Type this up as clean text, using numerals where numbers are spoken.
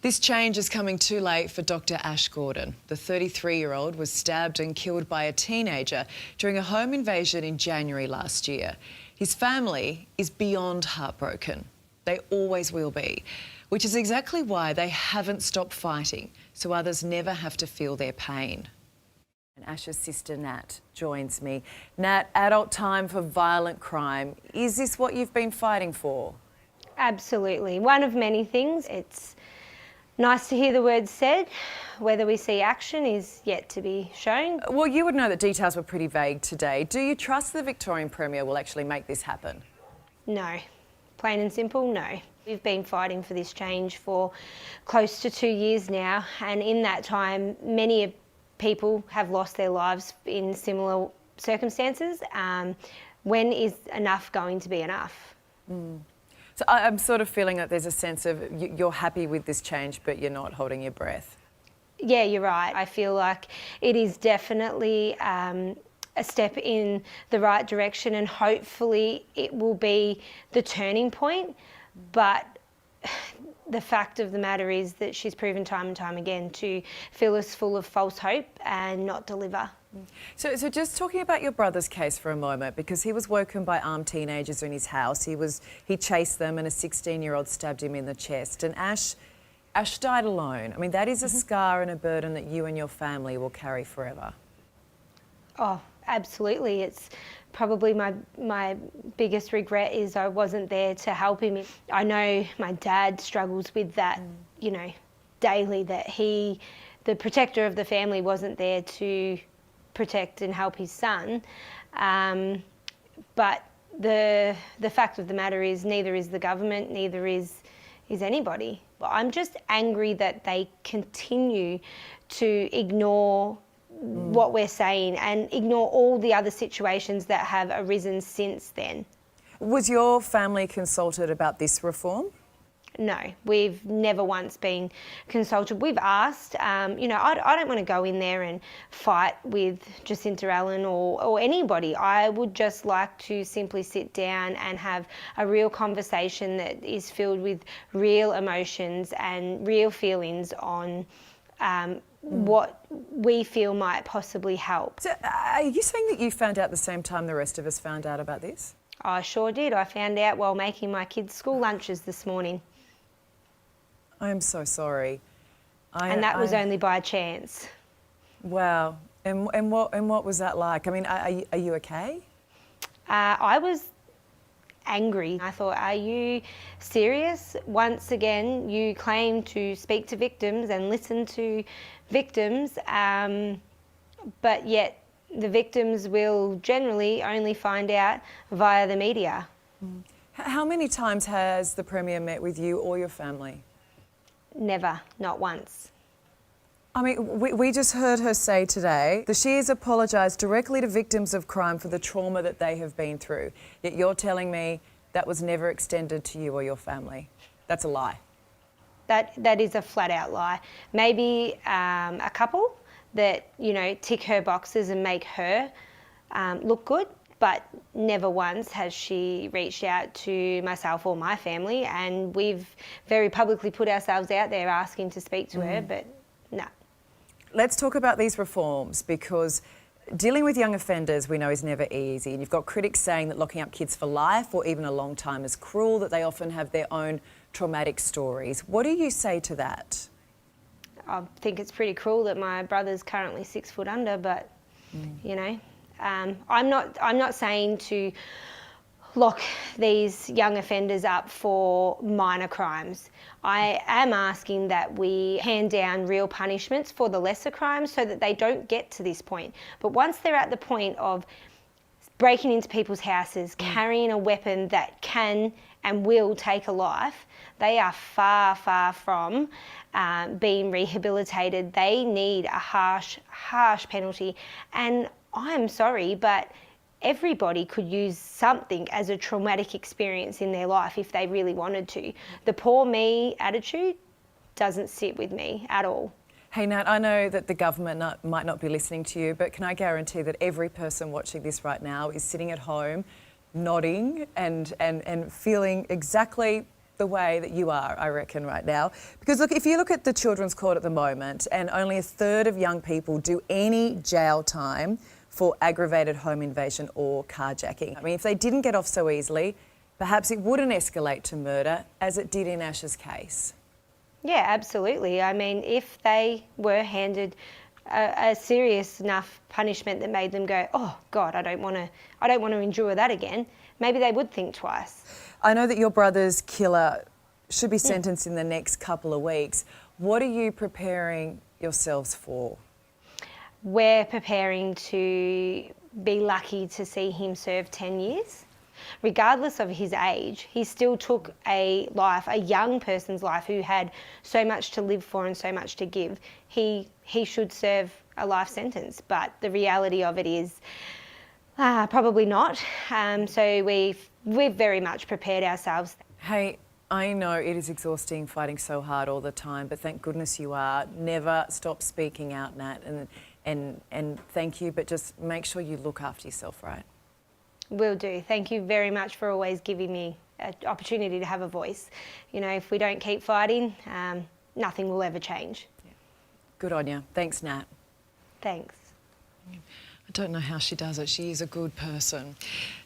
This change is coming too late for Dr. Ash Gordon. The 33-year-old was stabbed and killed by a teenager during a home invasion in January last year. His family is beyond heartbroken. They always will be, which is exactly why they haven't stopped fighting, so others never have to feel their pain. And Ash's sister Nat joins me. Nat, adult time for violent crime. Is this what you've been fighting for? Absolutely. One of many things. It's nice to hear the words said. Whether we see action is yet to be shown. Well, you would know that details were pretty vague today. Do you trust the Victorian Premier will actually make this happen? No. Plain and simple, no. We've been fighting for this change for close to 2 years now, and in that time, many people have lost their lives in similar circumstances. When is enough going to be enough? So I'm sort of feeling that there's a sense of you're happy with this change, but you're not holding your breath. Yeah, you're right. I feel like it is definitely a step in the right direction, and hopefully it will be the turning point. But the fact of the matter is that she's proven time and time again to fill us full of false hope and not deliver. So just talking about your brother's case for a moment, because he was woken by armed teenagers in his house. He chased them and a 16-year-old stabbed him in the chest. And Ash died alone. I mean, that is a scar and a burden that you and your family will carry forever. Oh, absolutely. It's probably my biggest regret is I wasn't there to help him. I know my dad struggles with that, you know, daily, that the protector of the family, wasn't there to protect and help his son. But the fact of the matter is neither is the government, neither is anybody. I'm just angry that they continue to ignore what we're saying and ignore all the other situations that have arisen since then. Was your family consulted about this reform? No, we've never once been consulted. We've asked, you know, I don't want to go in there and fight with Jacinta Allen or anybody. I would just like to simply sit down and have a real conversation that is filled with real emotions and real feelings on what we feel might possibly help. So, are you saying that you found out the same time the rest of us found out about this? I sure did. I found out while making my kids' school lunches this morning. I am so sorry. And that was only by chance. Wow. And what was that like? I mean, are you okay? I was angry. I thought, are you serious? Once again, you claim to speak to victims and listen to victims, but yet the victims will generally only find out via the media. How many times has the Premier met with you or your family? Never, not once. I mean, we just heard her say today that she has apologised directly to victims of crime for the trauma that they have been through. Yet you're telling me that was never extended to you or your family. That's a lie. That is a flat out lie. Maybe a couple that, you know, tick her boxes and make her look good, but never once has she reached out to myself or my family, and we've very publicly put ourselves out there asking to speak to her, but no. Let's talk about these reforms, because dealing with young offenders we know is never easy, and you've got critics saying that locking up kids for life or even a long time is cruel, that they often have their own traumatic stories. What do you say to that? I think it's pretty cruel that my brother's currently 6 foot under, but you know, I'm not saying to lock these young offenders up for minor crimes. I am asking that we hand down real punishments for the lesser crimes so that they don't get to this point. But once they're at the point of breaking into people's houses, carrying a weapon that can and will take a life, they are far, far from being rehabilitated. They need a harsh, harsh penalty. And I'm sorry, but everybody could use something as a traumatic experience in their life if they really wanted to. The poor me attitude doesn't sit with me at all. Hey Nat, I know that the government might not be listening to you, but can I guarantee that every person watching this right now is sitting at home, nodding and feeling exactly the way that you are, I reckon, right now. Because look, if you look at the Children's Court at the moment, and only a third of young people do any jail time for aggravated home invasion or carjacking. I mean, if they didn't get off so easily, perhaps it wouldn't escalate to murder as it did in Ash's case. Yeah, absolutely. I mean, if they were handed a serious enough punishment that made them go, oh God, I don't want to endure that again, maybe they would think twice. I know that your brother's killer should be sentenced in the next couple of weeks. What are you preparing yourselves for? We're preparing to be lucky to see him serve 10 years. Regardless of his age, he still took a young person's life who had so much to live for and so much to give. He should serve a life sentence, but the reality of it is probably not. So we've very much prepared ourselves. Hey, I know it is exhausting fighting so hard all the time, but thank goodness you are. Never stop speaking out, Nat, and thank you, but just make sure you look after yourself, right? Will do. Thank you very much for always giving me an opportunity to have a voice. You know, if we don't keep fighting, nothing will ever change. Yeah. Good on you. Thanks, Nat. Thanks. I don't know how she does it. She is a good person.